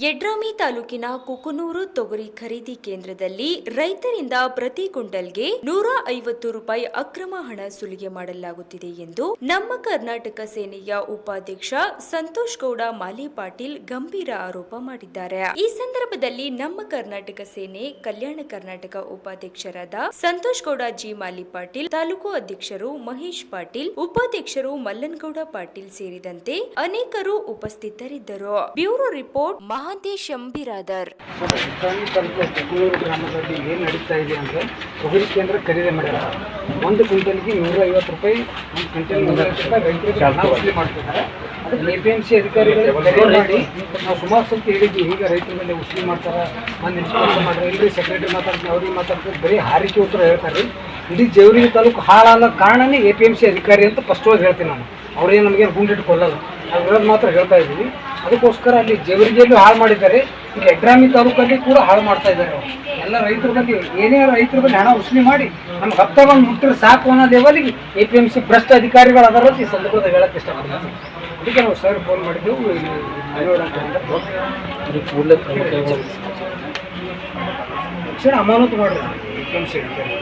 ಯಡ್ರಾಮಿ ತಾಲೂಕಿನ ಕುಕನೂರು ತೊಗರಿ ಖರೀದಿ ಕೇಂದ್ರದಲ್ಲಿ ರೈತರಿಂದ ಪ್ರತಿ ಕ್ವಿಂಟಲ್ಗೆ 150 ರೂಪಾಯಿ ಅಕ್ರಮ ಹಣ ಸುಲಿಗೆ ಮಾಡಲಾಗುತ್ತಿದೆ ಎಂದು ನಮ್ಮ ಕರ್ನಾಟಕ ಸೇನೆಯ ಉಪಾಧ್ಯಕ್ಷ ಸಂತೋಷ್ ಗೌಡ ಮಾಲಿ ಪಾಟೀಲ್ ಗಂಭೀರ ಆರೋಪ ಮಾಡಿದ್ದಾರೆ. ಈ ಸಂದರ್ಭದಲ್ಲಿ ನಮ್ಮ ಕರ್ನಾಟಕ ಸೇನೆ ಕಲ್ಯಾಣ ಕರ್ನಾಟಕ ಉಪಾಧ್ಯಕ್ಷರಾದ ಸಂತೋಷ್ ಗೌಡ ಜಿ ಮಾಲಿ ಪಾಟೀಲ್, ತಾಲೂಕು ಅಧ್ಯಕ್ಷರು ಮಹೇಶ್ ಪಾಟೀಲ್, ಉಪಾಧ್ಯಕ್ಷರು ಮಲ್ಲನಗೌಡ ಪಾಟೀಲ್ ಸೇರಿದಂತೆ ಅನೇಕರು ಉಪಸ್ಥಿತರಿದ್ದರು. Bureau report Mahantesh Biradar. ಗ್ರಾಮದಲ್ಲಿ ಏನು ನಡೀತಾ ಇದೆ ಅಂದರೆ ತೊಗರಿ ಕೇಂದ್ರ ಖರೀದಿ ಮಾಡ್ಯಾರ. ಒಂದು ಕ್ವಿಂಟಲ್ಗೆ 150 ರೂಪಾಯಿ, ಒಂದು ಕ್ವಿಂಟಲ್ 150 ರೂಪಾಯಿ ರೈತರಿಗೆ ವಸೂಲಿ ಮಾಡ್ತಿದ್ದಾರೆ. ಅದಕ್ಕೆ APMC ಅಧಿಕಾರಿಗಳು ಕರೆ ಮಾಡಿ ನಾವು ಸುಮಾರು ಸತಿ ಹೇಳಿದ್ವಿ, ಈಗ ರೈತರ ಮೇಲೆ ವಸೂಲಿ ಮಾಡ್ತಾರೆ, ಒಂದು ಇನ್ಸ್ಪೆಕ್ಷನ್ ಮಾಡ್ತಾರೆ, ಇಲ್ಲರಿ ಸೆಕ್ರೆಟರಿ ಮಾತಾಡ್ತಾರೆ, ಅವ್ರಿಗೆ ಮಾತಾಡ್ತಾರೆ, ಬರೀ ಹಾರಿಕೆ ಉತ್ತರ ಹೇಳ್ತಾರೆ. ಇಡೀ ಜೇವರ್ಗಿ ತಾಲೂಕು ಹಾಳಾದ ಕಾರಣನೇ APMC ಅಧಿಕಾರಿ ಅಂತ ಫಸ್ಟವಾಗಿ ಹೇಳ್ತೀನಿ ನಾನು. ಅವರೇ ನಮಗೆ ಗುಂಡಿಟ್ಟು ಕೊಲ್ಲಲ್ಲ, ನಾವು ಇರೋದು ಮಾತ್ರ ಹೇಳ್ತಾ ಇದ್ದೀವಿ. ಅದಕ್ಕೋಸ್ಕರ ಅಲ್ಲಿ ಜೇವರ್ಗಿಯಲ್ಲೂ ಹಾಳು ಮಾಡಿದ್ದಾರೆ, ಇಲ್ಲಿ ಯಡ್ರಾಮಿ ತಾಲೂಕಲ್ಲಿ ಕೂಡ ಹಾಳು ಮಾಡ್ತಾ ಇದ್ದಾರೆ. ಅವರು ಎಲ್ಲ ರೈತರ ಬಗ್ಗೆ ಏನೇ ರೈತರ ಬಗ್ಗೆ ಹಣ ವಸೂಲಿ ಮಾಡಿ ನಮ್ಗೆ ಹತ್ತವನ್ನು ಮುಟ್ಟಿದ್ರೆ ಸಾಕು ಅನ್ನೋ ಲೆವೆಲಿಗೆ APMC ಭ್ರಷ್ಟ ಅಧಿಕಾರಿಗಳು ಅದರ ಈ ಸಂದರ್ಭದಲ್ಲಿ ಹೇಳಕ್ಕೆ ಇಷ್ಟಪಡ್ತೀನಿ. ಅದಕ್ಕೆ ನಾವು ಸರ್ ಫೋನ್ ಮಾಡಿದ್ದೆವು. ತಕ್ಷಣ ಅಮಾನತು ಮಾಡಿದ್ರು APMC ಅಧಿಕಾರಿ.